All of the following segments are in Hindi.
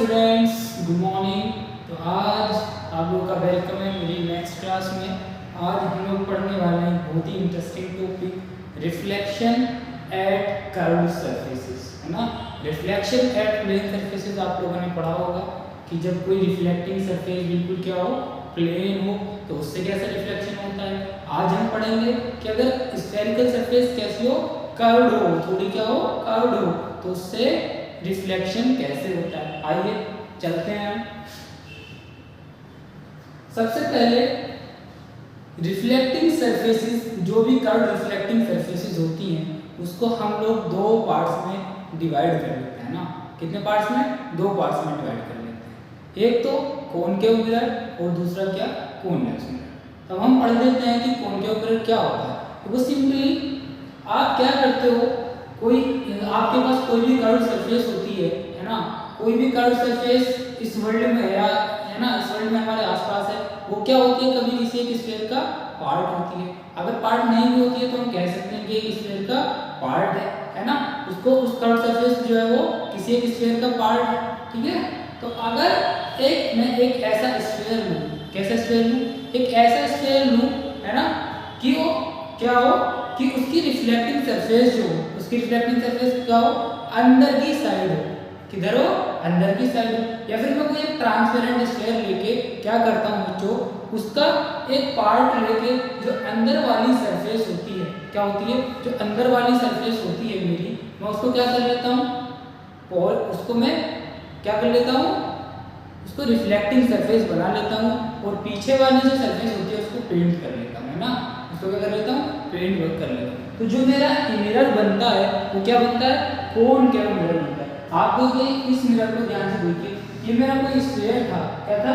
Students, good morning. तो आज आप लोग का वेलकम है मेरी नेक्स्ट क्लास में। आज हम लोग पढ़ने वाले हैं बहुत ही interesting topic, reflection at curved surfaces, है ना। रिफ्लेक्शन एट प्लेन सरफेसेस आप लोगों ने पढ़ा होगा कि जब कोई रिफ्लेक्टिंग सरफेस बिल्कुल क्या हो, प्लेन हो, तो उससे कैसा रिफ्लेक्शन होता है। आज हम पढ़ेंगे कि अगर स्फेरिकल सरफेस कैसी हो, कर्व्ड हो, थोड़ी क्या हो, कर्व्ड हो, तो उससे रिफ्लेक्शन कैसे होता है। आइए चलते हैं। सबसे पहले रिफ्लेक्टिंग सरफेसेस, जो भी कर्व रिफ्लेक्टिंग सरफेसेस होती हैं, उसको हम लोग दो पार्ट्स में डिवाइड कर लेते हैं ना। कितने पार्ट्स में? दो पार्ट्स में डिवाइड कर लेते हैं। एक तो कॉनकेव मिरर और दूसरा क्या, कॉन्वेक्स मिरर। तब हम पढ़ लेते हैं कि कॉनकेव मिरर क्या होता है। तो वो सिंपली आप क्या करते हो, कोई आपके पास कोई भी कर्व सरफेस होती है ना। कोई भी कर्व सरफेस इस वर्ल्ड में है ना, इस वर्ल्ड में हमारे आसपास है, वो क्या होती है, कभी किसी एक स्फीयर का पार्ट होती है। अगर पार्ट नहीं भी होती है तो हम कह सकते हैं कि एक स्फीयर का पार्ट है ना। उसको उस कर्व सरफेस जो है वो किसी एक स्फीयर का पार्ट है, ठीक है। तो अगर मैं एक ऐसा स्फीयर लूं, कैसा स्फीयर लूं, एक ऐसा स्फीयर लूं, है ना, कि वो क्या हो कि उसकी रिफ्लेक्टिंग सरफेस जो हो, उसकी रिफ्लेक्टिंग सरफेस क्या हो, अंदर की साइड हो। किधर हो? अंदर की साइड हो। या फिर मैं कोई एक ट्रांसपेरेंट स्फीयर लेके क्या करता हूँ बच्चों, उसका एक पार्ट लेके जो अंदर वाली सरफेस होती है, क्या होती है, जो अंदर वाली सरफेस होती है मेरी, मैं उसको क्या कर लेता हूँ, और उसको मैं क्या कर लेता हूँ, उसको रिफ्लेक्टिंग सरफेस बना लेता हूँ, और पीछे वाली जो सरफेस होती है उसको पेंट कर लेता हूँ, है ना। उसको क्या कर लेता हूँ, पेंट वर्क कर लेता हूँ। तो जो मेरा मिरर बनता है वो क्या बनता है, कॉनकेव मिरर बनता है। आप देखिए इस मिरर को ध्यान से देखिए, ये मेरा कोई स्फीयर था, क्या था,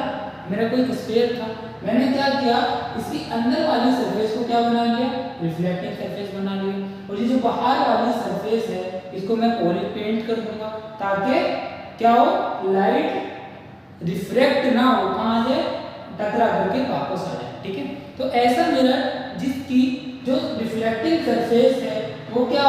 मेरा कोई स्फीयर था। मैंने क्या किया, इसकी अंदर वाली सरफेस को क्या बना लिया, रिफ्लेक्टिंग सरफेस बना लिया, और ये जो बाहर वाली सरफेस है इसको मैं पॉली पेंट कर दूंगा, ताकि क्या हो, लाइट रिफ्रेक्ट ना हो, कहाँ से, टकरा करके वापस आ जाए, ठीक है। तो ऐसा मिरर जिसकी जो रिफ्लेक्टिंग सरफेस है वो क्या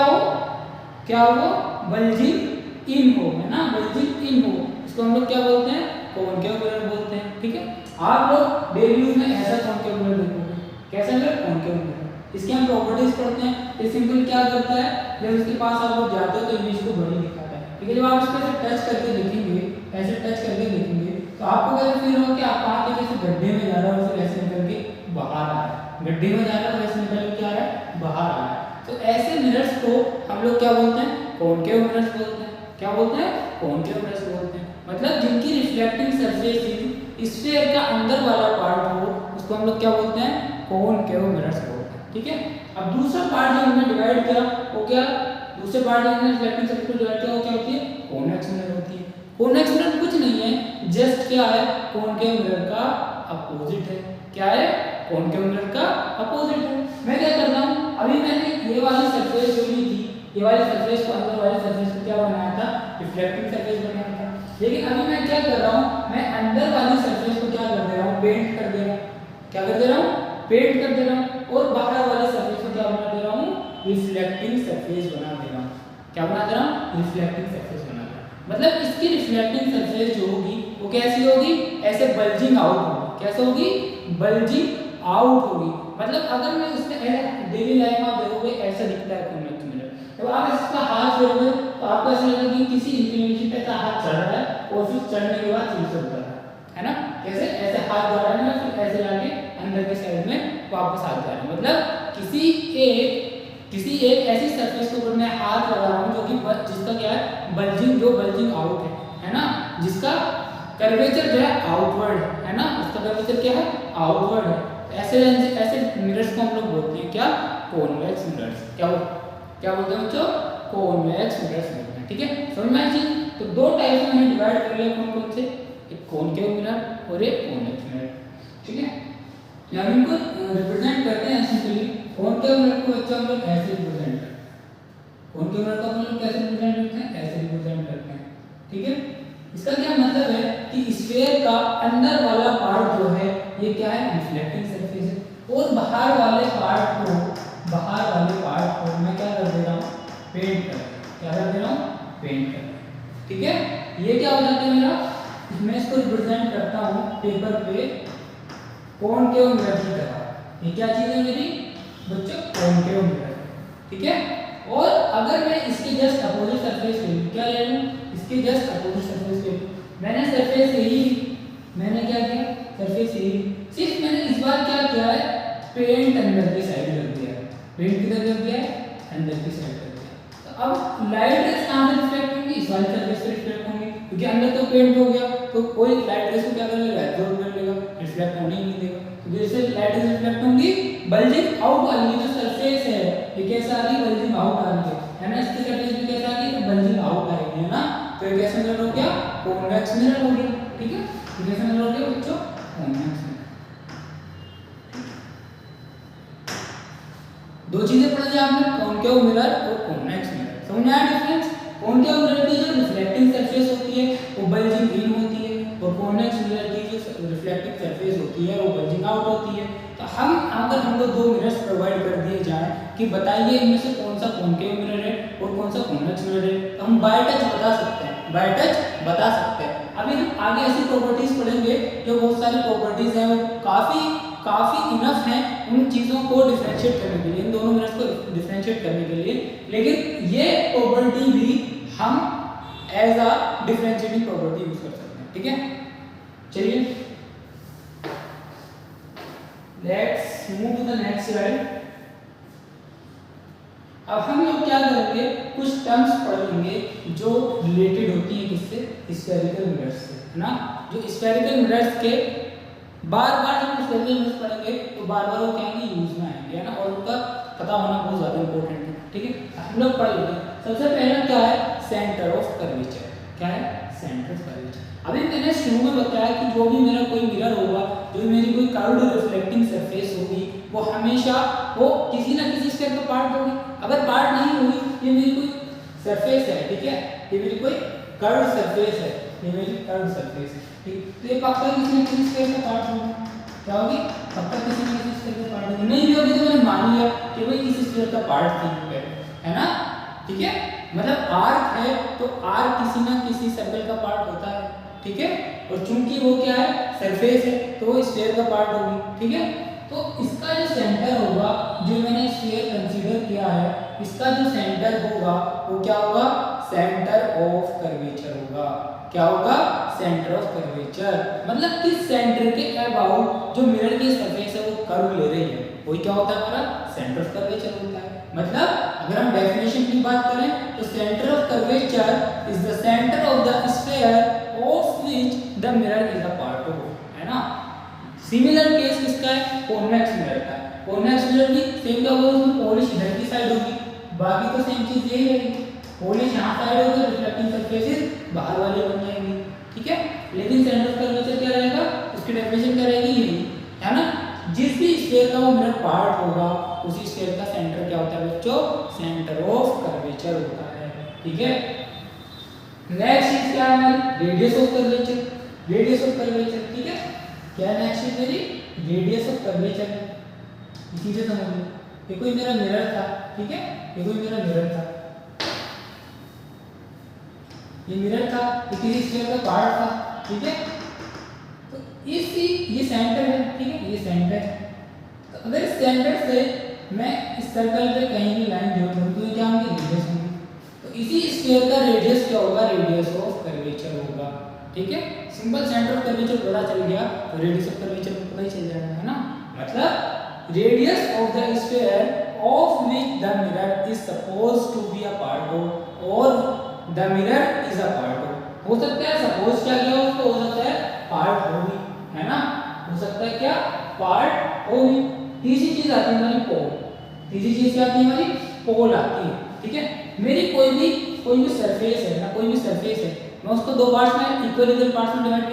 हो, बल्जिंग इन हो, है ना, बल्जिंग इन हो, इसको हम लोग क्या बोलते हैं, कॉनकेव मिरर बोलते हैं, ठीक है। आप लोग डेली यूज में ऐसा कॉनकेव मिरर देखोगे, कैसा मिरर, कॉनकेव मिरर। इसके हम प्रॉपर्टीज पढ़ते हैं। ये सिंपल क्या करता है, जब इसके पास आप लोग जाते हो तो इमेज को बड़ी दिखाता है, ठीक है। जब आप इसको ऐसे टच करके देखेंगे, ऐसे टच करके देखेंगे, तो आपको कैसे फील होगा कि आप आके जैसे गड्ढे में जा रहा हो, फिर ऐसे निकल के बाहर आ रहा है, गड्ढे में जा रहा है, वैसे निकल के आ रहा है, बाहर आ रहा है। तो ऐसे मिरर्स को हम लोग क्या बोलते हैं, कॉनकेव मिरर्स बोलते हैं। क्या बोलते हैं, कॉनकेव मिरर्स बोलते हैं। मतलब जिनकी रिफ्लेक्टिंग सरफेस स्फीयर का अंदर वाला पार्ट हो, उसको हम लोग क्या बोलते हैं, कॉनकेव मिरर्स बोलते हैं, ठीक है। अब दूसरा पार्ट जो हमने डिवाइड किया वो क्या, दूसरे पार्ट जो हमने रिफ्लेक्टिंग सरफेस को डिवाइड किया वो क्या होती है, कॉन्वेक्स मिरर होती है। कॉन्वेक्स मिरर कुछ नहीं है, जस्ट क्या है, कॉनकेव मिरर का अपोजिट है। क्या है, कॉनकेव मिरर का अपोजिट है। मैं क्या करता हूँ, अभी मैंने ये वाली सरफेस जो ली थी, ये वाली सरफेस को, अंदर वाली सरफेस को क्या बनाया था, रिफ्लेक्टिंग सरफेस बनाया था। लेकिन अभी मैं क्या कर रहा हूँ, मैं अंदर वाली सरफेस को क्या कर दे रहा हूँ, पेंट कर दे रहा हूँ। क्या कर दे रहा हूँ, पेंट कर दे रहा हूँ, और बाहर वाली सरफेस को क्या बना दे रहा हूँ, रिफ्लेक्टिंग सरफेस बना दे रहा हूँ। क्या बना दे रहा हूँ, रिफ्लेक्टिंग सरफेस बना दे रहा हूँ। मतलब इसकी रिफ्लेक्टिंग सरफेस जो होगी वो कैसी होगी, ऐसे बल्जिंग आउट होगी। कैसे होगी, बल्जिंग आउट होगी। मतलब अगर मैं उसमें डेली लाइफ में आप देखोगे ऐसा दिखता है कॉन्वेक्स मिरर। जब आप इसका हाथ फेरोगे तो आपको ऐसा लगेगा कि किसी इंक्लिनेशन पे हाथ चढ़ रहा है और फिर चढ़ने के बाद फिर से उतर रहा है ना। कैसे, ऐसे हाथ जा रहा है ना, फिर ऐसे जाके अंदर के साइड में वापस हाथ जा रहा है। मतलब किसी एक ऐसी सरफेस के ऊपर मैं हाथ लगा रहा हूँ जो कि जिसका क्या है, बल्जिंग, जो बल्जिंग आउट है ना, जिसका कर्वेचर जो है आउटवर्ड है ना, उसका कर्वेचर क्या है, आउटवर्ड है। ऐसे मिरर्स को हम लोग बोलते हैं क्या, कॉन्वेक्स मिरर्स। क्या बोलते हैं बच्चों, कॉन्वेक्स मिरर्स बोलते हैं, ठीक है। समझ में आई। तो दो टाइप में हमने डिवाइड कर लिया, कौन कौन से, एक कॉनकेव मिरर और एक कॉन्वेक्स मिरर, ठीक है। हम इनको रिप्रेजेंट करते हैं सिंपली। कॉनकेव मिरर को बच्चों हम लोग ऐसे रिप्रेजेंट करते हैं, कॉनकेव मिरर को हम लोग कैसे रिप्रेजेंट करते हैं, ऐसे रिप्रेजेंट करते हैं, ठीक है। इसका क्या मतलब है कि स्फीयर का अंदर वाला पार्ट जो है ये क्या है, रिफ्लेक्टिंग सरफेस है, और बाहर वाले पार्ट को मैं क्या कर दे रहा हूँ, पेंट कर, क्या कर दे रहा हूँ, पेंट कर, ठीक है। ये क्या हो जाता है मेरा, मैं इसको रिप्रेजेंट करता हूँ पेपर पे कॉनकेव मिरर की तरह। ये क्या चीज है मेरी बच्चों, कॉनकेव मिरर, ठीक है। और अगर मैं इसके जस्ट अपोजिट सरफेस ले लूं, क्या ले लूं, इसके जस्ट अपोजिट सरफेस ले लूं, मैंने सरफेस यही, मैंने क्या किया, सरफेस यही, सिर्फ मैंने इस बार क्या किया है, पेंट अंदर की साइड रख दिया है, पेंट किधर रख दिया है, अंदर की साइड रख दिया। तो अब लाइट रेस कहां से रिफ्लेक्ट होंगी, इस वाली सरफेस से रिफ्लेक्ट होंगी, क्योंकि अंदर तो पेंट हो गया, तो कोई लाइट रेस को क्या कर लेगा, एब्जॉर्ब कर लेगा, रिफ्लेक्ट होने ही नहीं देगा। तो जैसे लाइट रेस रिफ्लेक्ट होंगी, बल्जिंग आउट वाली जो सरफेस है ये कैसा आ रही है, बल्जिंग आउट आ रही है ना, इसकी सरफेस भी कैसा आ रही है, बल्जिंग आउट आ रही है ना। तो ये कैसा मिरर हो गया, कॉन्वेक्स मिरर हो गया, ठीक है। ये कैसा मिरर हो गया बच्चों, कॉन्वेक्स मिरर। दो चीजें पढ़ ली आपने, कॉनकेव मिरर और कॉन्वेक्स मिरर। समझ में आया डिफरेंस? कॉनकेव मिरर की जो रिफ्लेक्टिंग सरफेस होती है वो बल्जिंग इन होती है, और कॉन्वेक्स मिरर की जो रिफ्लेक्टिंग सरफेस होती है वो बल्जिंग आउट होती है। तो हम अगर हमको दो मिरर्स प्रोवाइड कर दिए जाए कि बताइए इनमें से कौन सा कॉनकेव मिरर है और कौन सा कॉन्वेक्स मिरर है, तो हम बाय टच बता सकते हैं, बाय टच बता सकते हैं। अभी हम आगे ऐसी प्रॉपर्टीज पढ़ेंगे जो बहुत सारी प्रॉपर्टीज हैं, वो काफी इनफ हैं उन चीजों को डिफरेंशिएट करने के लिए, इन दोनों मिरर्स को डिफरेंशिएट करने के लिए। लेकिन ये प्रॉपर्टी भी हम as a differentiating property use कर सकते हैं, ठीक है। चलिए let's move to the next slide. अब हम लोग क्या करेंगे, कुछ टर्म्स पढ़ेंगे जो रिलेटेड होती है किससे, स्फेरिकल मिरर्स से, है ना। जो स्फेरिकल मिरर्स के बार बार जब स्फेरिकल मिरर्स पढ़ेंगे तो बार बार वो क्या है यूज में आएंगे, है ना, और उनका पता होना बहुत ज्यादा इंपॉर्टेंट है, ठीक है। हम लोग पढ़ लेते हैं। सबसे पहला क्या है, सेंटर ऑफ कर्वेचर। क्या है, सेंटर ऑफ कर्वेचर। अभी मैंने शुरू में बताया कि जो भी मेरा कोई मिरर होगा, जो भी मेरी कोई कर्व्ड रिफ्लेक्टिंग सरफेस होगी, वो हमेशा वो किसी ना किसी स्फीयर का पार्ट होगी। अगर पार्ट नहीं होगी, ये मेरी कोई सरफेस है, ठीक है, ये मेरी कोई कर्व्ड सरफेस है, ये मेरी कर्व्ड सरफेस है, ठीक। तो ये पक्का किसी न किसी स्फीयर का पार्ट होगा। क्या होगी, पक्का किसी न किसी स्फीयर का पार्ट होगी। नहीं भी होगी तो मैंने मान लिया कि भाई इस स्फीयर का पार्ट थी, है ना, ठीक है। मतलब आर्क है तो आर्क किसी ना किसी सर्कल का पार्ट होता है, ठीक है। और चूंकि वो क्या है, सरफेस है, तो वो स्फीयर का पार्ट होगी, ठीक है। तो इसका जो सेंटर होगा, जो मैंने स्फीयर कंसीडर किया है, इसका जो सेंटर होगा वो क्या होगा, सेंटर ऑफ कर्वेचर होगा। क्या होगा, सेंटर ऑफ कर्वेचर। मतलब किस सेंटर के अबाउट जो मिरर की सरफेस है वो कर्व ले रही है, वही क्या होता है हमारा, सेंटर ऑफ कर्वेचर होता है। मतलब अगर हम डेफिनेशन की बात करें तो centre of curvature is the centre of the sphere of which the mirror is a part of, है ना। सिमिलर केस किसका है, कॉन्वेक्स मिरर का। कॉन्वेक्स मिरर भी सेम क्या होगा, उसमें पॉलिश इधर की साइड होगी, बाकी तो सेम चीज यही रहेगी, पॉलिश यहाँ साइड होगी, रिफ्लेक्टिंग सरफेसेस बाहर वाली बन जाएंगी, ठीक है। लेकिन सेंटर ऑफ कर्वेचर क्या रहेगा, उसकी डेफिनेशन क्या रहेगी, यही, है ना। जिस भी स्फीयर का वो मिरर पार्ट होगा, उसी स्फीयर का सेंटर क्या होता है बच्चों, सेंटर ऑफ कर्वेचर होता है, ठीक है। नेक्स्ट चीज क्या है हमारी, radius of curvature. Radius of curvature, ठीक है। क्या नेक्स्ट चीज मेरी, रेडियस ऑफ कर्वेचर है। इसी से समझ लो, ये कोई मेरा मिरर था, ठीक है, ये कोई मेरा मिरर था, ये मिरर था, ये किसी स्फीयर का पार्ट था, ठीक है। तो ये सेंटर है, ठीक है, ये सेंटर है। तो अगर इस सेंटर से मैं इस सर्कल पे कहीं भी लाइन जोड़ दूं तो ये क्या होंगी, रेडियस होंगी। तो इसी स्फीयर का रेडियस क्या होगा, रेडियस ऑफ कर्वेचर होगा, ठीक है। सिंपल सेंटर ऑफ कर्वेचर पता चल गया तो रेडियस ऑफ कर्वेचर को पता ही चल जाएगा, है ना। मतलब radius of the sphere of which the mirror is supposed to be a part of, और the mirror is a part of. हो सकता है सपोज क्या किया उसको, हो सकता है पार्ट होगी, है ना, हो सकता है क्या, पार्ट होगी। तीसरी चीज आती है हमारी पोल। तीसरी चीज क्या आती है हमारी, पोल आती है, ठीक है। मेरी कोई भी सरफेस है ना, कोई भी सरफेस है, मैं उसको दो पार्ट्स में इक्वल पार्ट्स में डिवाइड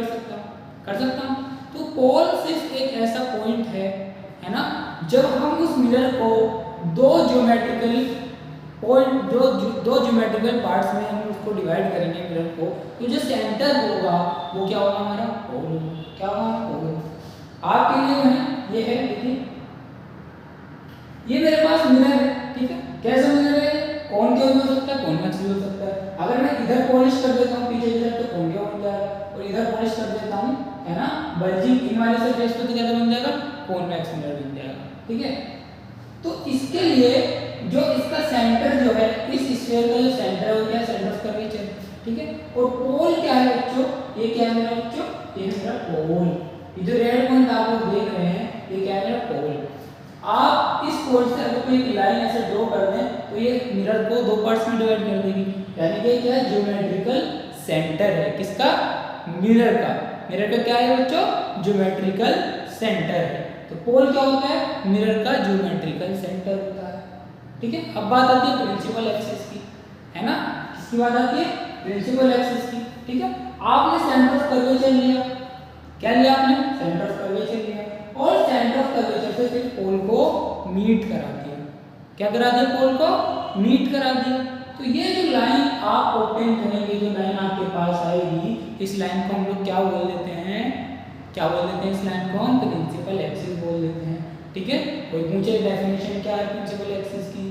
कर सकता हूँ। तो पोल सिर्फ एक ऐसा पॉइंट है ना, जब हम उस मिरर को दो ज्योमेट्रिकल पॉइंट, दो ज्योमेट्रिकल पार्ट्स में हम उसको डिवाइड करेंगे मिरर को, तो जो सेंटर होगा वो क्या होगा हमारा, पोल होगा। क्या होगा, पोल। आपके लिए मैंने ये है, देखिए ये मेरे पास मिरर है, ठीक है। कैसा मिरर है, कॉनकेव भी हो सकता है, कॉन्वेक्स भी हो सकता है। अगर मैं इधर पॉलिश कर देता हूँ पीछे की तरफ तो कॉनकेव बन जाएगा, और इधर पॉलिश बेस पे तो कैसा बन जाएगा, कॉन्वेक्स मिरर बन जाएगा। ठीक है, तो इसके लिए जो इसका सेंटर जो है, इस स्फीयर का जो सेंटर है वो क्या है, सेंटर ऑफ कर्वेचर। ठीक है, और पोल क्या है बच्चों, ये क्या है मेरा बच्चों, ये है मेरा पोल। ये जो रेड पॉइंट आप लोग देख रहे हैं ये क्या है मेरा पोल। आप इस पोल से अगर कोई लाइन ऐसे ड्रॉ कर दें तो ये मिरर को दो पार्ट्स में डिवाइड कर देगी, यानी कि क्या है, ज्योमेट्रिकल सेंटर है किसका, मिरर का। मिरर का क्या है बच्चों, ज्योमेट्रिकल सेंटर है। तो पोल क्या होता है, मिरर का ज्योमेट्रिकल सेंटर होता है। ठीक है, अब बात आती है प्रिंसिपल एक्सिस की, है ना, किसकी बात आती है, प्रिंसिपल एक्सिस की। ठीक है, आपने सेंटर ऑफ कर्वेचर लिया, क्या लिया आपने, सेंटर ऑफ कर्वेचर लिया, और सेंटर ऑफ कर्वेचर से फिर पोल को मीट करा दिया। क्या करा दिया, पोल को मीट करा दिया। तो ये जो लाइन आप ऑब्टेन करेंगे, जो लाइन आपके पास आएगी, इस लाइन को हम लोग क्या बोल देते हैं, क्या बोल देते हैं, इस लाइन को हम प्रिंसिपल एक्सिस बोल देते हैं। ठीक है, कोई पूछे डेफिनेशन क्या है प्रिंसिपल एक्सिस की,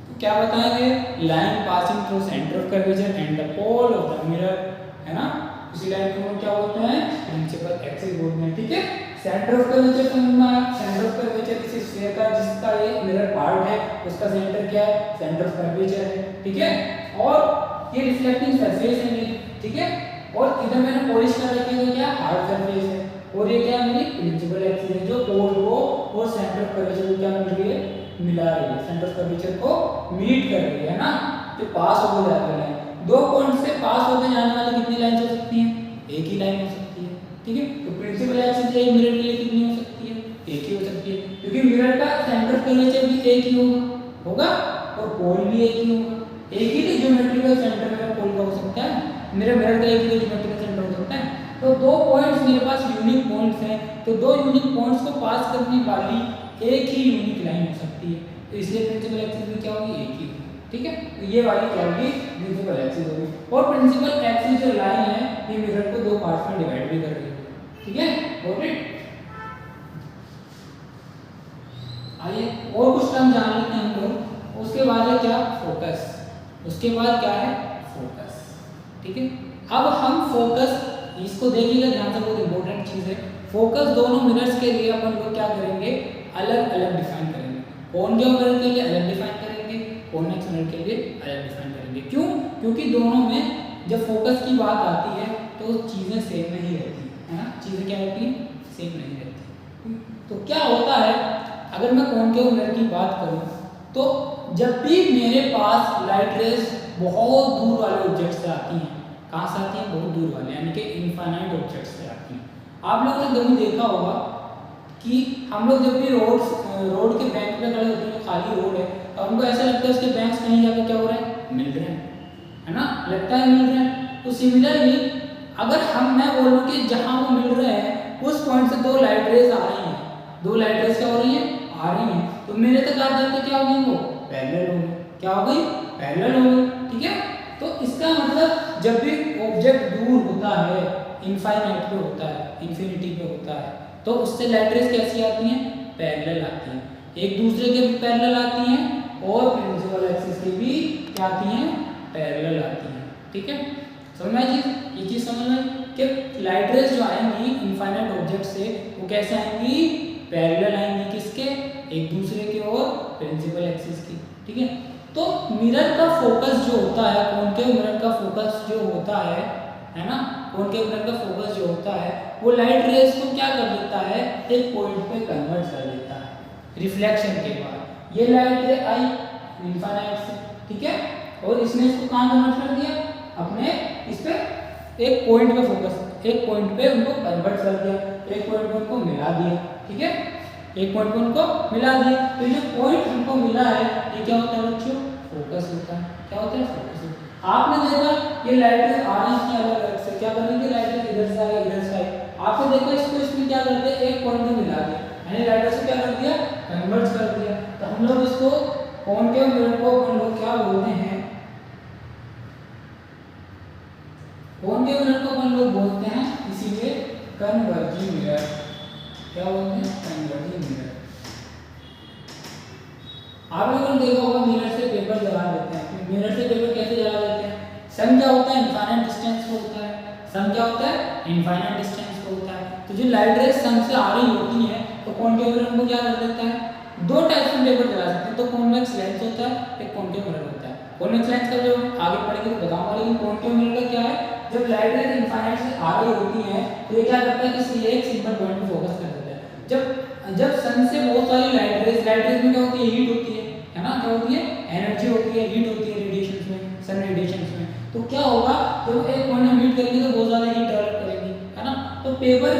तो क्या बताएंगे, line passing through centre of curvature and the pole of the mirror, है ना, उसी लाइन को हम क्या बोलते हैं, प्रिंसिपल एक्सिस बोलते हैं। ठीक है, सेंटर ऑफ कर्वेचर समझ में आया, सेंटर ऑफ कर्वेचर किसी स्फीयर का जिसका ये मिरर पार्ट है उसका सेंटर क्या है, सेंटर ऑफ कर्वेचर है। ठीक है, और ये रिफ्लेक्टिंग सरफेस है मेरी। ठीक है, और इधर मैंने पॉलिश कर रखी है, क्या हार्ड सरफेस है, और ये क्या है मेरी प्रिंसिपल एक्सिस है, जो पोल को और सेंटर ऑफ कर्वेचर को क्या मिल रही है, मिला रही है, सेंटर ऑफ कर्वेचर को मीट कर रही है ना, जो पास हो जाते हैं। दो पॉइंट से पास होकर जाने वाली कितनी लाइन हो सकती है, एक ही लाइन हो सकती है। ठीक है, तो प्रिंसिपल एक्सिस एक मिरर के लिए कितनी हो सकती है, एक ही हो सकती है, क्योंकि मिरर का सेंटर ऑफ कर्वेचर भी एक ही होगा और पोल भी एक ही होगा। एक ही ज्योमेट्रिकल सेंटर में पोल का हो सकता है, मेरे मिरर का एक ही ज्योमेट्रिकल सेंटर हो सकता है। तो दो पॉइंट्स मेरे पास यूनिक पॉइंट्स हैं, तो दो यूनिक पॉइंट्स को पास करने वाली एक ही यूनिक लाइन हो सकती है, तो इसलिए प्रिंसिपल एक्सिस भी क्या होगी, एक ही होगी। ठीक है, तो ये वाली क्या होगी, प्रिंसिपल एक्सिस होगी। और प्रिंसिपल एक्सिस जो लाइन है ये मिरर को दो पार्ट्स में डिवाइड भी कर रही है। ठीक है, गॉट इट। आइए और कुछ टर्म जान लेते हैं हम लोग। उसके बाद है क्या, फोकस। उसके बाद क्या है, फोकस। ठीक है, अब हम फोकस, इसको देखिएगा ध्यान से, बहुत इंपॉर्टेंट चीज है। फोकस दोनों मिरर्स के लिए अपन लोग क्या करेंगे, अलग अलग डिफाइन करेंगे। कॉन्केव मिरर के लिए अलग डिफाइन करेंगे, कॉन्वेक्स मिरर के लिए अलग डिफाइन करेंगे। क्यों, क्योंकि दोनों में जब फोकस की बात आती है तो चीजें सेम नहीं रहती है ना, चीजें क्या होती हैं, सेम नहीं रहती। तो क्या होता है, अगर मैं कॉन्केव मिरर की बात करूं तो जब भी मेरे पास लाइट रेज बहुत दूर वाले ऑब्जेक्ट से आती हैं, कहाँ से आती हैं, बहुत दूर वाले, यानी कि इनफाइनाइट ऑब्जेक्ट से आती हैं। आप लोगों ने कभी देखा होगा कि हम लोग जब भी रोड के बैंक पे खड़े होते हैं, खाली रोड है, तो हमको ऐसा लगता है उसके बैंक कहीं जाकर क्या हो रहा है, मिल रहे हैं, है ना, लगता है मिल रहे हैं। तो सिमिलरली अगर मैं बोलूँ कि जहाँ वो मिल रहे हैं उस पॉइंट से दो लाइट रेज आ रही हैं, दो लाइट रेज क्या हो रही है, आ रही हैं, तो मेरे तक आते आते क्या हो गई, वो पैरेलल हो गई, क्या हो गई, पैरेलल हो गई। ठीक है, तो इसका मतलब जब भी ऑब्जेक्ट दूर होता है, इनफाइनाइट पे होता है, इन्फिनिटी पे होता है, तो उससे लाइट रेज कैसी आती हैं, पैरेलल आती हैं, एक दूसरे के भी पैरेलल आती हैं और प्रिंसिपल एक्सिस की भी क्या आती हैं, पैरेलल आती हैं। ठीक है, समझ में आई, ये चीज समझ में कि लाइट रेज जो आएंगी इनफाइनाइट ऑब्जेक्ट से वो कैसे आएंगी, पैरेलल आएंगी, किसके, एक दूसरे के और प्रिंसिपल एक्सिस की। ठीक है, तो मिरर का फोकस जो होता है, कॉन्केव मिरर का फोकस जो होता है ना, कॉन्केव मिरर का फोकस जो होता है वो लाइट रेज को क्या कर देता है, एक पॉइंट पे कन्वर्ट कर देता है रिफ्लेक्शन के बाद। ये लाइट रे आई इनफाइनाइट से, ठीक है, और इसने इसको कहाँ कन्वर्ट कर दिया, अपने इस पे एक पॉइंट पे फोकस, एक पॉइंट पे उनको कन्वर्ट कर दिया, एक पॉइंट पे उनको मिला दिया। ठीक है, एक पॉइंट पे उनको मिला दिया, तो ये पॉइंट हमको मिला है ये क्या होता है बच्चों, फोकस होता है। क्या होता है, फोकस। आपने देखा ये लाइट आ रही है अलग अलग से, क्या कर रही थी, लाइट इधर से आई, इधर से आई, आपने देखा इसको, इसमें क्या कर दिया, एक पॉइंट में मिला दिया, यानी लाइट से क्या कर दिया, कन्वर्ट कर दिया। तो हम लोग इसको कॉन्केव मिरर को हम लोग क्या बोलते हैं, कॉन्केव मिरर को हम लोग बोलते हैं इसीलिए कन्वर्जिंग मिरर। क्या बोलते हैं, कन्वर्जिंग मिरर। आप लोगों ने देखा होगा मिरर से पेपर जला देते हैं, मिरर से पेपर कैसे जला देते हैं, सन क्या होता है, इनफाइनाइट डिस्टेंस को होता है, सन क्या होता है, इनफाइनाइट डिस्टेंस को होता है। तो जो लाइट रेज सन से आ रही होती है तो कॉन्केव मिरर को क्या कर देता है, दो टाइप्स में पेपर चला सकते हैं। तो कॉन्वेक्स लेंस होता है, एक कॉन्केव मिरर होता है। कॉन्वेक्स लेंस का जो आगे पढ़ेंगे तो बताऊंगा, लेकिन कॉन्केव मिरर का क्या है, जब लाइट रेज इनफाइनाइट से आ रही होती है तो ये क्या करता है, किसी एक सिंगल पॉइंट पे फोकस कर देता है। जब सन से बहुत सारी लाइट रेज में क्या होती है, हीट होती है ना, क्या होती है, एनर्जी होती है, हीट होती है रेडिएशन में, सन रेडिएशन में। तो क्या होगा, जब एक पॉइंट हम हीट करेंगे तो बहुत ज्यादा हीट डेवलप करेगी, है ना। तो पेपर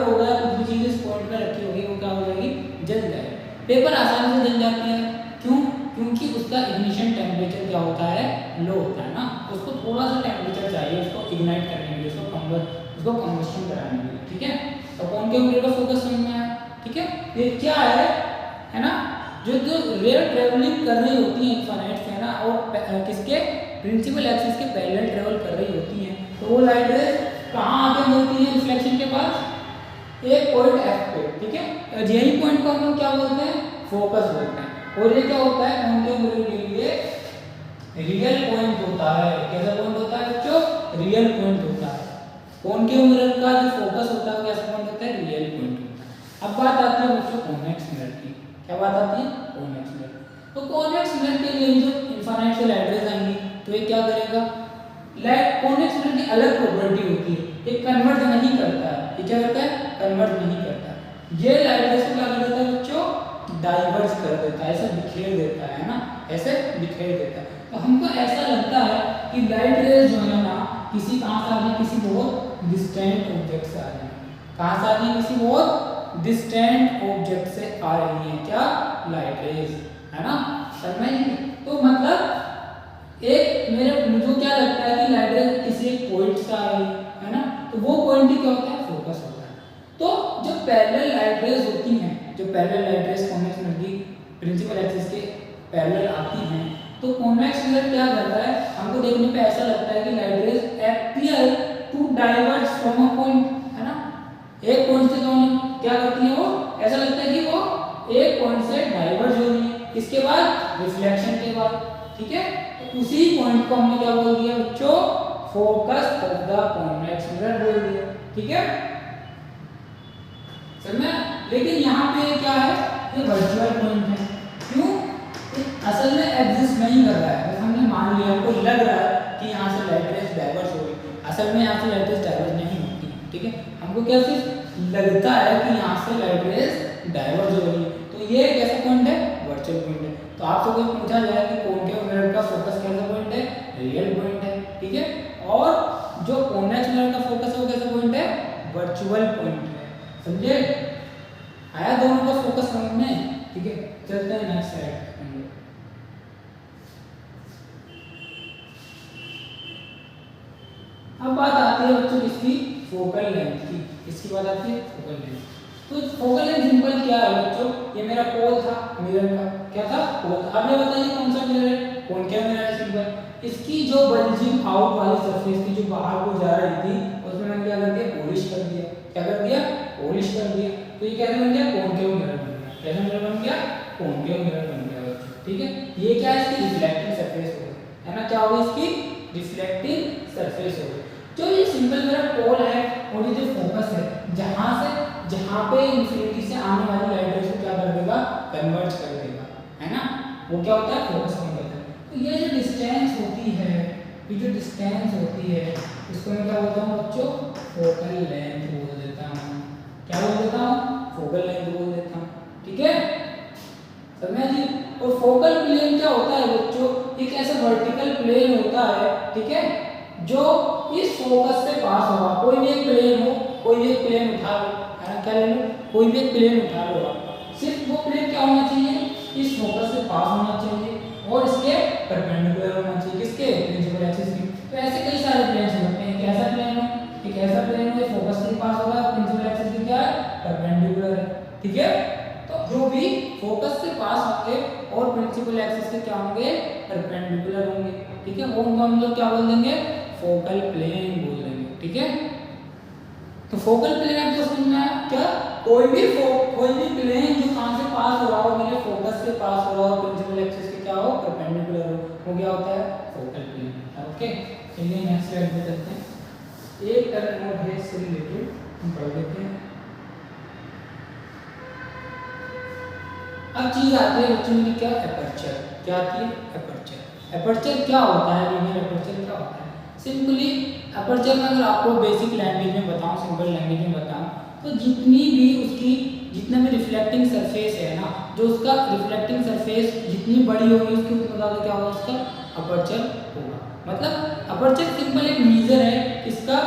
हो गया, कुछ भी चीज इस पॉइंट पे रखी होगी वो क्या हो जाएगी, जल जाएगी। पेपर आसानी से जल जाती है, क्यों, क्योंकि उसका इग्निशन टेम्परेचर क्या होता है, लो होता है ना। उसको थोड़ा सा टेम्परेचर चाहिए उसको इग्नाइट करने के लिए, उसको कम्बशन कराने के लिए, ठीक है। तो कॉन्केव मिरर का फोकस समझ में आया, ठीक है। ये क्या है ना, जो रे ट्रेवलिंग कर रही होती है इनफाइनाइट से, है ना, और किसके प्रिंसिपल एक्सिस के पैरेलल ट्रेवल कर रही होती है। तो वो लाइट रेज कहाँ आके मिलती है रिफ्लेक्शन के पास, एक पॉइंट एफ पे, ठीक है। यही पॉइंट को हम लोग क्या बोलते हैं, फोकस बोलते हैं। और ये क्या होता है, कॉन्केव मिरर के लिए रियल पॉइंट होता है। कैसा पॉइंट होता है बच्चों, रियल पॉइंट होता है। कॉन्केव मिरर का जो फोकस होता है कैसा पॉइंट होता है, रियल पॉइंट होता है। अब बात आती है बच्चों कॉन्वेक्स मिरर की। क्या बात आती है, कॉन्वेक्स मिरर। तो कॉन्वेक्स मिरर के लिए जो इनफाइनाइट से लाइट रेज आएंगी तो ये क्या करेगा, कॉन्वेक्स मिरर की अलग प्रॉपर्टी होती है, ये कन्वर्ट नहीं करता है। ये क्या करता है, कन्वर्ट नहीं करता। ये लाइट रेज को क्या कर देता है बच्चों, डाइवर्ज कर देता है, ऐसे बिखेर देता है ना, ऐसे बिखेर देता है। तो हमको ऐसा लगता है कि लाइट रेज जो है ना, किसी कहाँ से आ रही है, किसी बहुत डिस्टेंट ऑब्जेक्ट से आ रही है। कहाँ से आ रही है, किसी बहुत डिस्टेंट ऑब्जेक्ट से आ रही है क्या, लाइट रेज, है ना, समझ में। तो मतलब एक मुझे क्या लगता है कि लाइट रेज किसी एक पॉइंट से आ रही है ना, तो वो पॉइंट ही क्या होता है, फोकस होता है। तो जो पैरेलल लाइट रेज होती हैं, जो parallel light rays convex mirror की प्रिंसिपल एक्सिस के पैरेलल आती हैं, तो कॉन्वेक्स मिरर क्या करता है, हमको देखने पे ऐसा लगता है कि light rays appear to diverge from a point, है ना। एक पॉइंट से क्या करती है, वो ऐसा लगता है कि वो एक पॉइंट से डाइवर्ज हो रही है, इसके बाद रिफ्लेक्शन के बाद, ठीक है। तो उसी पॉइंट को हमने क्या बोल दिया बच्चों, focus of the convex mirror बोल दिया, ठीक है, समझ में। लेकिन यहाँ पे क्या है, ये वर्चुअल पॉइंट है, क्यों, असल में एग्जिस्ट नहीं कर रहा है। हमने मान लिया, हमको लग रहा है कि यहाँ से लाइट रेज डाइवर्ज हो रही, असल में यहाँ से लाइट रेज डाइवर्ज नहीं होती, ठीक है। हमको क्या सिर्फ लगता है कि यहाँ से लाइट रेज डाइवर्ज हो रही है। तो ये कैसा पॉइंट है, वर्चुअल पॉइंट है। तो आपसे कोई पूछा जाए कि कॉन्केव मिरर का फोकस कैसा पॉइंट है, रियल पॉइंट है, ठीक है। और जो कॉन्वेक्स मिरर का फोकस है वो कैसा पॉइंट है, वर्चुअल पॉइंट है, समझे। आया दोनों का फोकस समझ में, ठीक है। चलते हैं नेक्स्ट स्लाइड। अब बात आती है बच्चों किसकी, फोकल लेंथ की। इसकी बात आती है फोकल लेंथ। तो फोकल लेंथ सिंपल क्या है बच्चों, ये मेरा पोल था मिरर का, क्या था, पोल। अब ये बताइए कौन सा मिरर है, कॉन्केव मिरर है सिंपल। इसकी जो बल्जिंग आउट वाली सरफेस थी, जो बाहर को जा रही थी, उसमें मैंने क्या कर दिया, पॉलिश कर दिया। क्या कर दिया, पॉलिश कर दिया। तो ये कैसे बन गया, कॉन्केव मिरर बन गया। कैसा मिरर बन गया, कॉन्केव मिरर बन गया बच्चों, ठीक है। ये क्या है, इसकी रिफ्लेक्टिंग सरफेस हो गई, है ना। क्या होगी, इसकी रिफ्लेक्टिंग सरफेस हो गई। जो ये सिंपल मेरा पोल है और ये जो फोकस है, जहाँ पे इंफिनिटी से आने वाली लाइट रेज को क्या कर देगा, कन्वर्ट कर देगा, है ना। वो क्या होता है, फोकस पॉइंट होता है। तो ये जो डिस्टेंस होती है, ये जो डिस्टेंस होती है, इसको मैं क्या बोलता हूँ बच्चों, फोकल लेंथ बोल देता हूँ। क्या बोल देता हूँ, फोकल लेंथ बोल देता हूँ, ठीक है, समझ जी। और फोकल प्लेन क्या होता है बच्चों, एक ऐसा वर्टिकल प्लेन होता है, ठीक है, जो इस फोकस से पास होगा। कोई भी एक प्लेन हो, कोई भी एक प्लेन उठा लो, है ना, क्या ले लो, कोई भी एक प्लेन उठा लो आप। सिर्फ वो प्लेन क्या होना चाहिए, इस फोकस से पास होना चाहिए और इसके परपेंडिकुलर होना चाहिए, किसके, प्रिंसिपल एक्सिस के। तो ऐसे कई सारे प्लेन्स होते हैं, एक ऐसा प्लेन हो, एक ऐसा प्लेन हो, फोकस से पास होगा, प्रिंसिपल एक्सिस के क्या है, परपेंडिकुलर है, ठीक है। तो जो भी फोकस से पास होंगे और प्रिंसिपल एक्सिस के क्या होंगे, परपेंडिकुलर होंगे, ठीक है। वो हम लोग क्या बोल देंगे, फोकल प्लेन बोल देंगे, ठीक है। तो फोकल प्लेन आपको समझ में आया क्या, कोई भी प्लेन जो कहां से पास हो रहा हो, मेरे फोकस से पास हो रहा हो, प्रिंसिपल एक्सिस के क्या हो, परपेंडिकुलर हो, वो क्या होता है, फोकल प्लेन। ओके, चलिए नेक्स्ट स्लाइड पे चलते हैं। एक टर्म नोट है इससे रिलेटेड, हम पढ़ लेते हैं। अब चीज आती है बच्चों में क्या, एपर्चर। क्या आती है, एपर्चर। एपर्चर क्या होता है, लीनियर एपर्चर क्या होता है? सिंपली एपर्चर में अगर आपको बेसिक लैंग्वेज में बताऊं, सिंपल लैंग्वेज में बताऊं, तो जितनी भी उसकी जितना भी रिफ्लेक्टिंग सरफेस है ना, जो उसका रिफ्लेक्टिंग सरफेस जितनी बड़ी होगी उसके उतना ज़्यादा क्या होगा, उसका अपर्चर होगा। मतलब अपर्चर सिंपल एक मेजर है इसका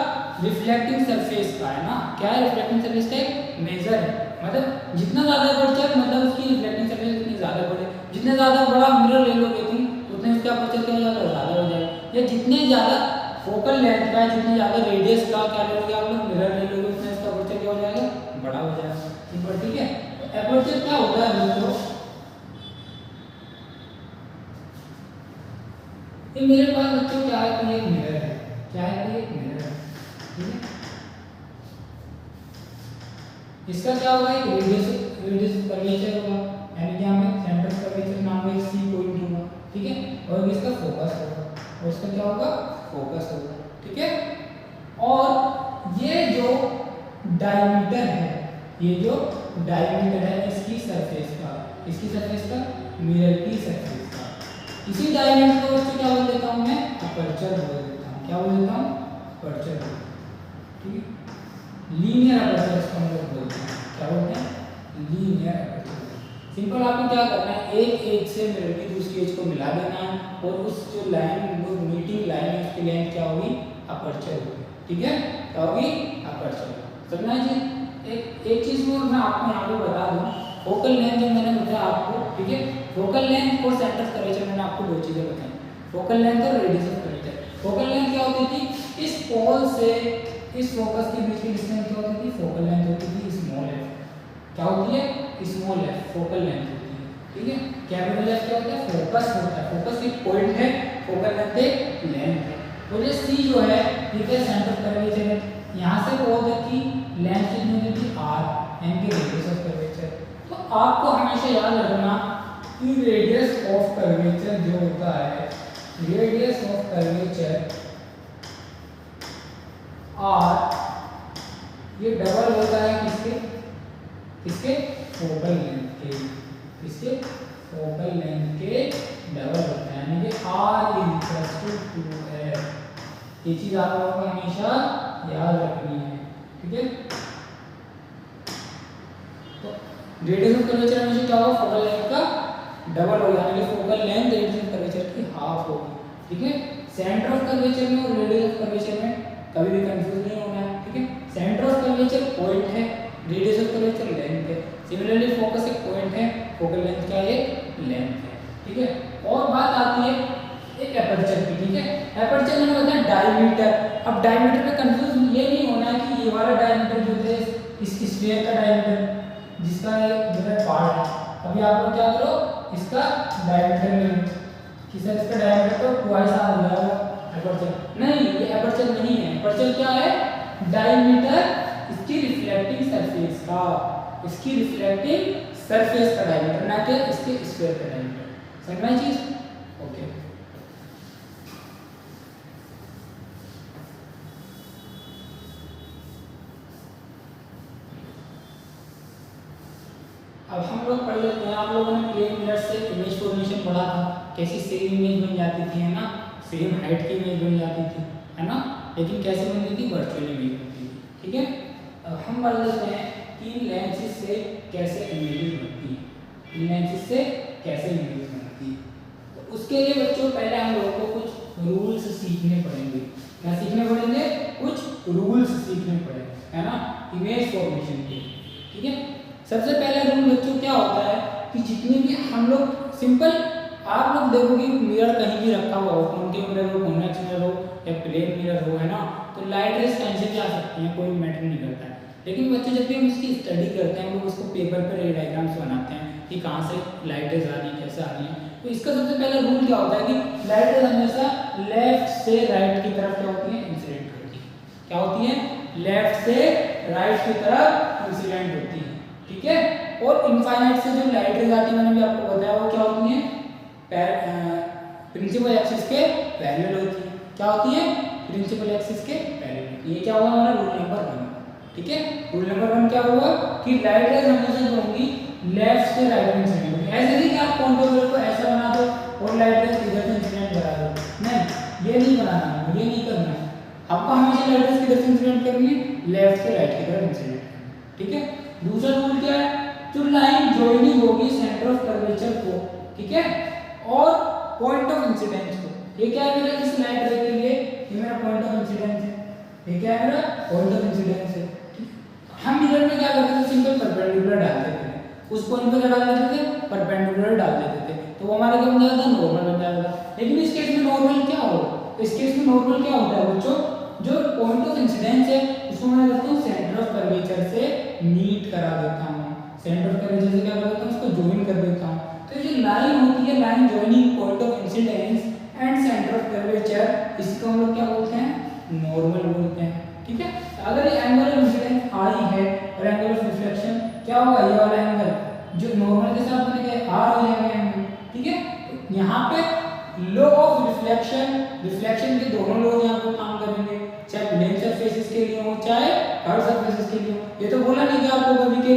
रिफ्लेक्टिंग सरफेस का, है ना। क्या है, रिफ्लेक्टिंग सरफेस का एक मेजर है। मतलब जितना ज़्यादा अपर्चर, मतलब उसकी रिफ्लेक्टिंग सरफेस उतनी ज़्यादा बड़े, जितना ज़्यादा बड़ा मिरर ले लोगे तुम उतने उसका अपर्चर क्या हो जाएगा, ज़्यादा हो जाएगा। या जितने ज़्यादा फोकल लेंथ का, जितने ज़्यादा रेडियस का क्या ले लोगे आप लोग, मिरर ले लोगे, उतना इसका अपर्चर क्या हो जाएगा, बड़ा हो जाएगा। सिंपल, ठीक है। एपर्चर क्या होता है दोस्तों, ये मेरे पास बच्चों क्या है, तो ये एक मिरर है। क्या है, ये एक मिरर है, ठीक है। इसका क्या होगा, एक रेडियस कर्वेचर होगा, यानी कि हमें सेंटर कर्वेचर नाम का एक सी पॉइंट होगा, ठीक है। और इसका फोकस होगा, और इसका क्या होगा, फोकस होगा, ठीक है। और ये जो डायमीटर है, ये जो डायमीटर है इसकी सरफेस का, इसकी सरफेस का, मिरर की सरफेस का, इसी डायमीटर को इससे क्या बोल देता हूं मैं, अपर्चर बोल देता हूं। क्या बोल देता हूं, अपर्चर, ठीक है। लीनियर अपर्चर इसको हम लोग बोलते हैं। क्या बोलते हैं, लीनियर अपर्चर। सिंपल आपको क्या करना है, एक एज से मिरर की दूसरी एज को मिला देना है, और उस जो लाइन, वो मीटिंग लाइन है उसकी लेंथ क्या होगी, अपर्चर होगी, ठीक है। क्या होगी, अपर्चर। समझना जी। एक चीज में मैं आपको यहाँ पे बता दूं, फोकल लेंथ जो मैंने बताया आपको, ठीक है। फोकल लेंथ और सेंटर कर्वेचर मैंने आपको दो चीजें बताई, फोकल लेंथ और radius of curvature. Focal length क्या होती थी, इस पोल से इस फोकस के बीच की डिस्टेंस क्या होती थी, फोकल लेंथ होती थी स्मॉल एफ। क्या होती है, स्मॉल एफ फोकल लेंथ होती है, ठीक है। कैपिटल एफ क्या होता है, फोकस होता है, फोकस एक पॉइंट है, फोकल लेंथ एक लेंथ है। और ये सी जो है, ठीक है, सेंटर कर्वेचर है। यहाँ से पोल तक की लेंथ कितनी होती थी, आर, यानी कि रेडियस ऑफ कर्वेचर। तो आपको हमेशा याद रखना कि रेडियस ऑफ कर्वेचर जो होता है, रेडियस ऑफ कर्वेचर आर, ये डबल होता है किसके, किसके, फोकल लेंथ के, किसके, फोकल लेंथ के डबल होता है, यानी कि are is equal to 2f। ये चीज आप लोगों को हमेशा याद रखनी है, ठीक है। तो रेडियस ऑफ कर्वेचर हमेशा क्या होगा, फोकल लेंथ का डबल होगा, यानी कि focal length radius of curvature की हाफ होगी, ठीक है। सेंटर ऑफ कर्वेचर में और रेडियस ऑफ कर्वेचर में कभी भी कंफ्यूज नहीं होना है, ठीक है। सेंटर ऑफ कर्वेचर पॉइंट है, रेडियस ऑफ कर्वेचर लेंथ है। सिमिलरली फोकस एक पॉइंट है, फोकल लेंथ का एक लेंथ है, ठीक है। और बात आती है एक एपर्चर की, ठीक है। एपर्चर मैंने बताया डायमीटर। अब डायमीटर में कंफ्यूज ये नहीं होना है कि ये वाला डायमीटर जो है इस स्फीयर का डायमीटर, जिसका जो है पार्ट है, अभी आप लोग क्या करो, इसका डायमीटर में कि सर इसका डायमीटर तो ट्वाइस आर हो जाएगा एपर्चर, नहीं, ये एपर्चर नहीं है। एपर्चर क्या है, डायमीटर इसकी रिफ्लेक्टिंग सरफेस का, इसकी रिफ्लेक्टिंग सरफेस का डायमीटर, ना कि इसके स्फीयर का डायमीटर। समझना चीज, ओके। अब हम लोग पढ़ लेते हैं, आप लोगों ने प्लेन मिरर से इमेज फॉर्मेशन पढ़ा था, कैसी सेम इमेज बन जाती थी, है ना, सेम हाइट की इमेज बन जाती थी, है ना। लेकिन कैसे बनती थी, वर्चुअल इमेज बनती थी, ठीक है। अब हम पढ़ लेते हैं तीन लेंसेज से कैसे इमेज बनती है, तीन लेंसेज से कैसे इमेज बनती है। तो उसके लिए बच्चों पहले हम लोगों को कुछ रूल्स सीखने पड़ेंगे। क्या सीखने पड़ेंगे, कुछ रूल्स सीखने पड़ेंगे, है ना, इमेज फॉर्मेशन के, ठीक है। सबसे पहला रूल बच्चों क्या होता है कि जितनी भी हम लोग सिंपल, आप लोग देखोगे मिरर कहीं भी रखा हुआ हो, कॉन्केव मिरर हो, कॉन्वेक्स मिरर हो या प्लेन मिरर हो, है ना, तो लाइट रेज कहीं से भी आ सकती हैं, कोई मैटर नहीं करता है। लेकिन बच्चों जब भी हम इसकी स्टडी करते हैं, हम लोग उसको पेपर पर रे डायग्राम्स बनाते हैं कि कहाँ से लाइट रेज आ रही है, कैसे आ रही है। तो इसका सबसे पहला रूल क्या होता है कि लाइट रेज हमेशा लेफ्ट से राइट की तरफ क्या होती है, इंसिडेंट होती है। क्या होती है, लेफ्ट से राइट की तरफ इंसिडेंट होती है, ठीक है। और इनफाइनाइट से जो लाइट रेज आती है, मैंने भी आपको बताया वो क्या होती है, प्रिंसिपल एक्सिस के पैरेलल होती है। क्या होती है, प्रिंसिपल एक्सिस के पैरेलल। ये क्या हुआ हमारा रूल नंबर 1। ठीक है। रूल नंबर 1 क्या हुआ कि लाइट रेज हमेशा जो होंगी लेफ्ट से राइट में इंसिडेंट होगी। ऐसे नहीं कि आप कॉन्टोर को ऐसा बना दो और लाइट रेज इधर से इंसिडेंट करा दो, नहीं, ये नहीं बनाना है, ये नहीं करना है। आपको हमेशा लाइट रेज किधर से इंसिडेंट करनी है, लेफ्ट से राइट की तरफ इंसिडेंट करनी है, ठीक है। दूसरा रूल क्या है, जो लाइन जॉइनिंग होगी सेंटर ऑफ कर्वेचर को, ठीक है, और पॉइंट ऑफ इंसिडेंस को, ये क्या है मेरा इस लाइट रे के लिए, ये मेरा पॉइंट ऑफ इंसिडेंस है, ये क्या है मेरा पॉइंट ऑफ इंसिडेंस है। हम मिरर में क्या करते थे, सिंपल परपेंडिकुलर डाल देते थे, उस पॉइंट पे क्या डाल देते थे, परपेंडिकुलर डाल देते थे, तो वो हमारा क्या बन जाता था, नॉर्मल बन जाता था। लेकिन इस केस में नॉर्मल क्या हो, इस केस में नॉर्मल क्या होता है बच्चों, जो पॉइंट ऑफ इंसिडेंस है उसको मैं करता हूँ सेंटर ऑफ कर्वेचर से मीट करा देता हूँ, सेंटर ऑफ कर्वेचर से क्या कर देता हूँ, उसको ज्वाइन कर देता हूँ। तो ये लाइन होती है, line joining point of incidence and centre of curvature, इसको हम लोग क्या बोलते हैं, नॉर्मल बोलते हैं, ठीक है। अगर ये एंगल ऑफ इंसिडेंस आई है और एंगल ऑफ रिफ्लेक्शन क्या होगा, ये वाला एंगल जो नॉर्मल के साथ बनेगा आर हो जाएगा एंगल, ठीक है। तो यहाँ पे लॉ ऑफ रिफ्लेक्शन, रिफ्लेक्शन के दोनों लॉ यहाँ पे काम करेंगे, चाहे प्लेन सरफेसेस के लिए हो चाहे कर्व सरफेसेस के लिए हो। ये तो बोला नहीं कि आपको कभी के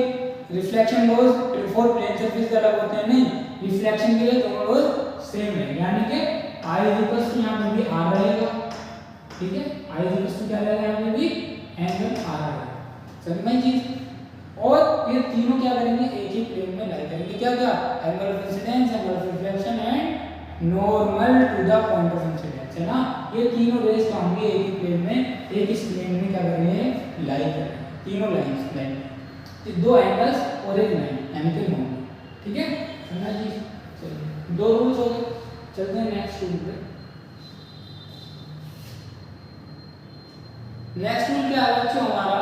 reflection laws for plane surface अलग होते हैं, नहीं, रिफ्लेक्शन के लिए दोनों लॉज सेम है, यानी कि I इक्वल्स टू यहाँ पे भी R रहेगा, ठीक है, I इक्वल्स टू क्या रहेगा, यहाँ पे भी एंगल R रहेगा, समझ में चीज। और ये तीनों क्या करेंगे, एक ही प्लेन में लाई करेंगे, क्या क्या, angle of incidence, angle of reflection and normal to the point of incidence, है ना। ये तीनों रेज क्या होंगे, एक ही प्लेन में, एक ही प्लेन में क्या करेंगे, लाई करेंगे, तीनों लाइंस लाइन, दो एंगल्स और एक लाइन, यानी कि नॉर्मल, ठीक है, समझा जी। चलिए दो रूल्स हो गए, चलते हैं नेक्स्ट रूल पे। नेक्स्ट रूल क्या है बच्चों हमारा,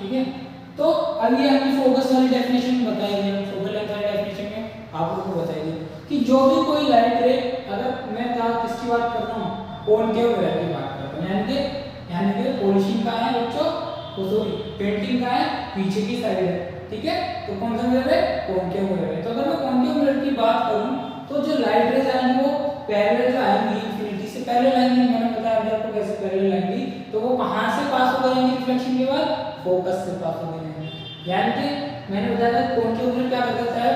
ठीक है। तो अभी हमने फोकस वाली डेफिनेशन बताई है, फोकल लेंथ वाली डेफिनेशन में आप लोगों को बताई है कि जो भी कोई लाइट रे, अगर मैं किसकी बात कर रहा हूँ, कॉनकेव मिरर की बात कर रहा हूँ, यानी कि पॉलिशिंग का है बच्चों, तो सॉरी पेंटिंग का है पीछे की साइड है, ठीक है। तो कौन सा मिरर है, कॉनकेव मिरर है। तो अगर मैं कॉनकेव मिरर की बात करूँ तो जो लाइट रेज आएंगी वो पैरेलल जो आएंगी इंफिनिटी से पैरेलल आएंगी, मैंने बताया अभी आपको कैसे पैरेलल आएंगी, तो वो कहां से पास हो जाएंगी रिफ्लेक्शन के बाद, फोकस से पास हो जाएंगे। यानी कि मैंने बताया था कॉनकेव मिरर क्या करता है,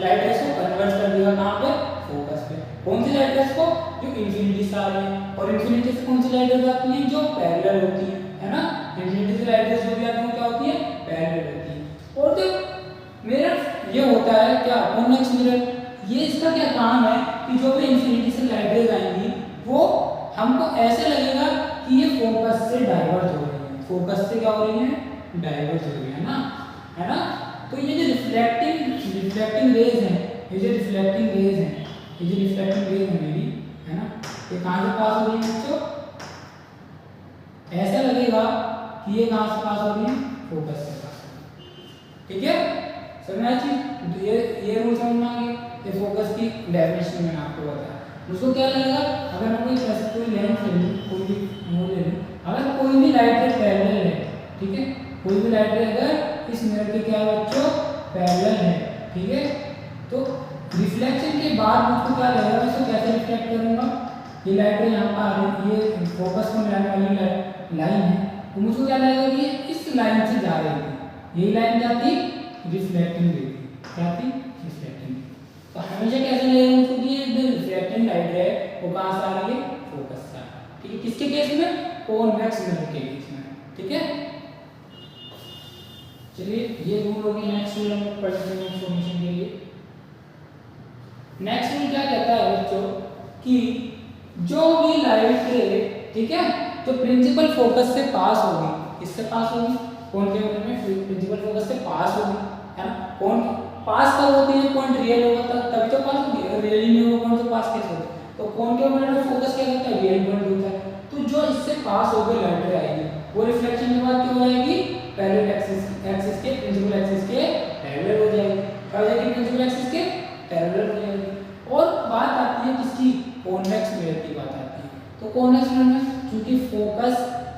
लाइट रेज को कन्वर्ट कर देगा कहां पे, फोकस पे। कौन सी लाइट रेज को, जो इंफिनिटी से आ रही है, और इंफिनिटी से कौन सी लाइट रेज आती है, जो पैरेलल होती है ना, इंफिनिटी से लाइट रेज जो भी आती है क्या होती है, पैरेलल होती है। और जो मिरर ये होता है क्या, कॉन्वेक्स मिरर, ये इसका क्या काम है कि जो भी इंफिनिटी से लाइट रेज आएंगी वो हमको ऐसे लगेगा कि ये फोकस से डाइवर्ट हो रही है, फोकस से क्या हो रही है, डाइवर्ट हो रही है ना, है ना। तो ये जो रिफ्लेक्टिंग रेज है, ये जो रिफ्लेक्टिंग रेज है, ये जो रिफ्लेक्टिंग रेज है मेरी, है ना, ये कहां से पास हो रही है बच्चों, ऐसा लगेगा कि ये कहां से पास हो रही है, फोकस से पास, ठीक है, समझना चाहिए। ये रूल समझना है, ये फोकस की डेफिनेशन मैंने आपको बताया। उसको क्या लगेगा, अगर हम कोई लेंस ले लूं, कोई भी वो ले लूं, अगर कोई भी लाइट रे पैरेलल है, ठीक है, कोई भी लाइट रे अगर इस मिरर के क्या है बच्चों, पैरेलल है, ठीक है, तो रिफ्लेक्शन के बाद मुझको क्या लगेगा, मैं इसको कैसे रिफ्लेक्ट करूंगा, ये लाइट रे यहाँ पर आ रही है, ये फोकस को मिलाने वाली लाइन है, तो मुझको क्या लगेगा कि इस लाइन से जा रही है, यही लाइन जाती रिफ्लेक्टिंग रे, क्या थी, रिफ्लेक्टिंग। तो हमेशा कैसे लगेगा मुझको कि ये जो रिफ्लेक्टिंग लाइट है वो कहां से आ रही है, फोकस से, ठीक है, किसके केस में, कॉन्वेक्स मिरर के केस में, ठीक है। चलिए ये रूल होगी, नेक्स्ट रूल हम लोग पढ़ते हैं इंफॉर्मेशन के लिए। नेक्स्ट रूल क्या कहता है बच्चों कि जो भी लाइट रे, ठीक है, तो प्रिंसिपल फोकस से पास होगी, किससे पास होगी, कॉनकेव मिरर में प्रिंसिपल फोकस से पास होगी, है ना। कौन पास कब होती है, पॉइंट रियल होगा तभी तो पास होगी, अगर रियल नहीं होगा पॉइंट तो पास कैसे होगा, तो कॉनकेव मिरर में फोकस क्या करता है, रियल पॉइंट होता है। तो जो इससे पास हो गई लाइट रे आएगी वो रिफ्लेक्शन के बाद क्या हो जाएगी, पैरेलल एक्सिस के, प्रिंसिपल एक्सिस के पैरेलल हो जाएगी, क्या हो जाएगी, प्रिंसिपल एक्सिस के पैरेलल हो जाएगी। और बात आती है किसकी, कॉन्वेक्स मिरर की बात आती है। तो कॉन्वेक्स मिरर में क्योंकि फोकस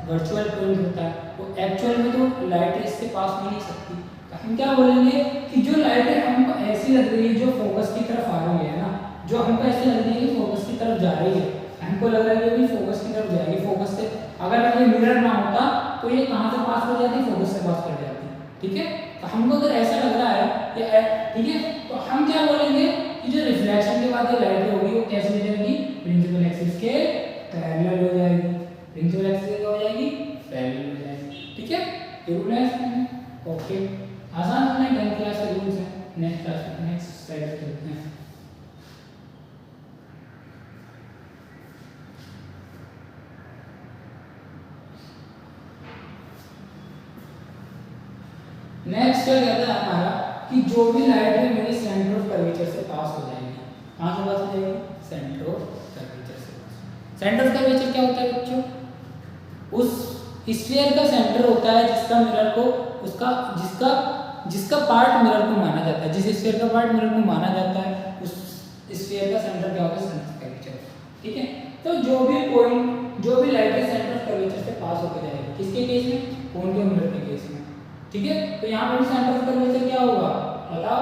वर्चुअल पॉइंट होता है, तो एक्चुअल में तो लाइट इससे पास हो नहीं सकती, तो हम क्या बोलेंगे कि जो लाइट है हमको ऐसी लग रही है जो फोकस की तरफ आ रही है ना, जो हमको ऐसी लग रही है कि फोकस की तरफ जा रही है, हमको लग रहा है कि अभी फोकस की तरफ जाएगी, फोकस से अगर ये मिरर ना होता तो ये कहाँ से पास कर जाती है, फोकस से पास कर जाती है, ठीक है। तो हमको अगर ऐसा लग रहा है कि ठीक है, तो हम क्या बोलेंगे कि जो रिफ्लेक्शन के बाद जो लाइट होगी वो कैसे हो जाएगी, प्रिंसिपल एक्सिस के पैरेलल हो जाएगी, प्रिंसिपल एक्सिस क्या हो जाएगी, पैरेलल हो जाएगी, ठीक है। ये रूल है इसमें, ओके। आसान है, 10th क्लास के रूल्स हैं। नेक्स्ट स्लाइड पे चलते हैं। नेक्स्ट क्या कहता है हमारा कि जो भी लाइट है मेरी सेंटर ऑफ कर्वेचर से पास हो जाएगी। कहां से पास हो जाएगी, सेंटर ऑफ कर्वेचर से पास। सेंटर ऑफ कर्वेचर क्या होता है बच्चों, उस स्फीयर का सेंटर होता है जिसका मिरर को उसका जिसका पार्ट मिरर को माना जाता है, जिस स्फीयर का पार्ट मिरर को माना जाता है उस स्फीयर का सेंटर क्या होता है, सेंटर ऑफ कर्वेचर, ठीक है। तो जो भी लाइट है सेंटर ऑफ कर्वेचर से पास होकर जाएगी, किसके केस में, कॉन्केव मिरर के केस में, ठीक है। तो यहाँ पर सेंटर ऑफ कर्वेचर क्या होगा बताओ,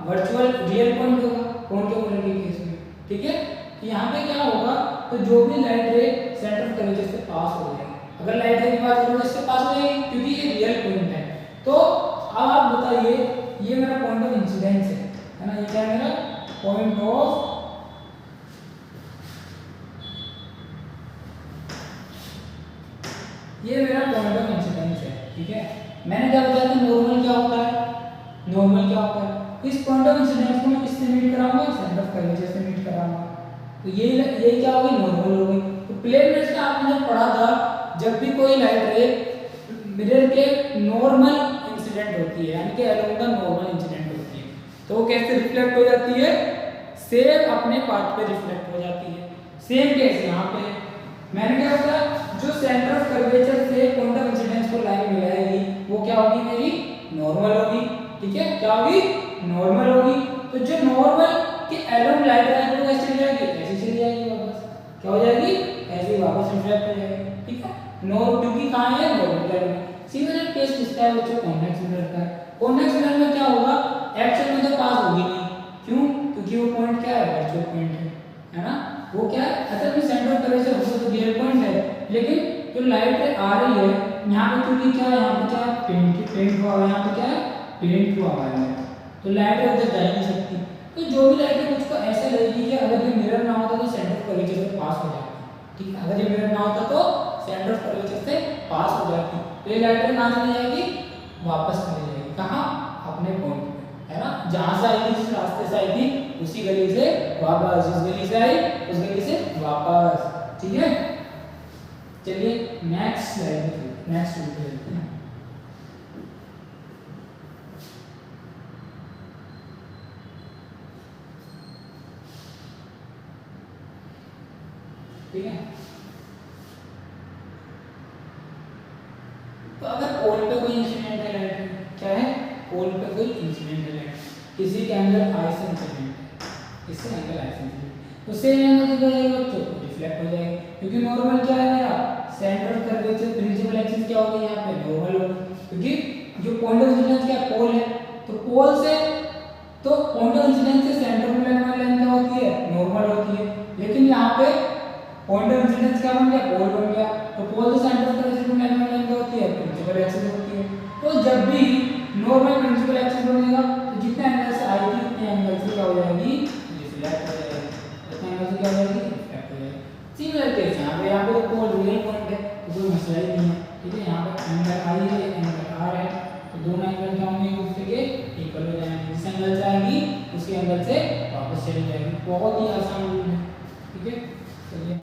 वर्चुअल रियल पॉइंट होगा कॉन्केव मिरर के केस में, ठीक है। तो यहाँ पे क्या होगा, तो जो भी लाइट रे सेंटर ऑफ कर्वेचर से पास हो जाएगी, अगर लाइट रे की बात करूँ इससे पास हो जाएगी क्योंकि ये रियल पॉइंट है। तो अब आप बताइए, ये मेरा पॉइंट ऑफ इंसिडेंस है ना, ये क्या है मेरा पॉइंट ऑफ ये मेरा पॉइंट ऑफ इंसिडेंस है, ठीक है। मैंने क्या बताया था, नॉर्मल क्या होता है, नॉर्मल क्या होता है, इस पॉइंट ऑफ इंसिडेंस को मैं किससे मीट कराऊंगा, सेंटर ऑफ कर्वेचर से मीट कराऊंगा। तो ये क्या होगी, नॉर्मल होगी। तो प्लेन में से आपने जब पढ़ा था, जब भी कोई लाइट रे मिरर के नॉर्मल इंसिडेंट होती है, यानी कि अलोंग द नॉर्मल इंसिडेंट होती है, तो वो कैसे रिफ्लेक्ट हो जाती है, सेम अपने पाथ पे रिफ्लेक्ट हो जाती है। सेम केस यहाँ पे मैंने क्या बताया, जो सेंटर ऑफ कर्वेचर से पॉइंट ऑफ इंसिडेंस को लाइन मिलाएगी वो क्या होगी, मेरी नॉर्मल होगी, ठीक है। क्या होगी, नॉर्मल होगी। तो जो नॉर्मल के अलोंग लाइट है वो कैसे चली जाएगी, ऐसे चली जाएगी वापस, क्या हो जाएगी, ऐसे वापस रिफ्लेक्ट हो जाएगी, ठीक है। क्योंकि कहाँ है, नॉर्मल लाइट में। सिमिलर केस किसका है बच्चों, कॉन्वेक्स मिरर का है। कॉन्वेक्स मिरर में क्या होगा, एक्चुअल में तो पास होगी नहीं, क्यों, क्योंकि वो पॉइंट क्या है, वर्चुअल पॉइंट है ना। वो क्या है, असल में सेंटर ऑफ कर्वेचर होगा तो रियल पॉइंट है, लेकिन जो लाइट आ रही है यहाँ पे, क्योंकि क्या है, यहाँ पे क्या है, पेंट हुआ है, यहाँ पे क्या है, पेंट हुआ है, तो लाइट उधर जा ही नहीं सकती। तो जो भी लाइट है मुझको ऐसा लगेगी कि अगर ये मिरर ना होता तो सेंटर ऑफ कर्वेचर से पास हो जाती, ठीक है। अगर ये मिरर ना होता तो सेंटर ऑफ कर्वेचर से पास हो जाती, तो ये लाइट कहाँ चली जाएगी, वापस चली जाएगी, कहाँ, अपने पॉइंट पे, है ना। जहाँ से आई थी, जिस रास्ते से आई थी उसी गली से वापस, जिस गली से आई उस गली से वापस, ठीक है। चलिए नेक्स्ट स्लाइड पे, नेक्स्ट रूल पे चलते हैं। ठीक है। तो अगर पोल पे कोई इंसिडेंट है लाइट, क्या है, पोल पे कोई इंसिडेंट है लाइट, किसी के एंगल आई से इंसिडेंट है, इससे एंगल आई से इंसिडेंट, तो सेम एंगल से जाएगा तो रिफ्लेक्ट हो जाएगा, क्योंकि नॉर्मल क्या है मेरा, centre of curvature principal axis क्या होगा, यहाँ पे नॉर्मल होगा, क्योंकि जो पॉइंट ऑफ इंसिडेंस क्या पोल है, तो पोल से तो पॉइंट ऑफ इंसिडेंस से सेंटर ऑफ लाइन क्या होती है, नॉर्मल होती है, लेकिन यहाँ पे पॉइंट ऑफ इंसिडेंस क्या बन गया, पोल बन गया, तो पोल से सेंटर ऑफ कर्वेचर लाइन क्या होती है, प्रिंसिपल एक्सिस होती है। तो जब भी नॉर्मल प्रिंसिपल एक्सिस बनेगा तो जितने एंगल से आई थी उतने एंगल से क्या हो जाएगी, रिफ्लेक्ट हो जाएगी, उतने एंगल से क्या हो जाएगी, रिफ्लेक्ट हो जाएगी। सिमिलर केस यहाँ पे तो पोल रियल पॉइंट है तो कोई मसला ही नहीं है, ठीक है। यहाँ पे एंगल आई है, एंगल आर है, तो दोनों एंगल क्या होंगे, एक दूसरे के इक्वल हो जाएंगे, जिस एंगल से आएगी उसी एंगल से वापस चली जाएगी। बहुत ही आसान रूल है, ठीक है। चलिए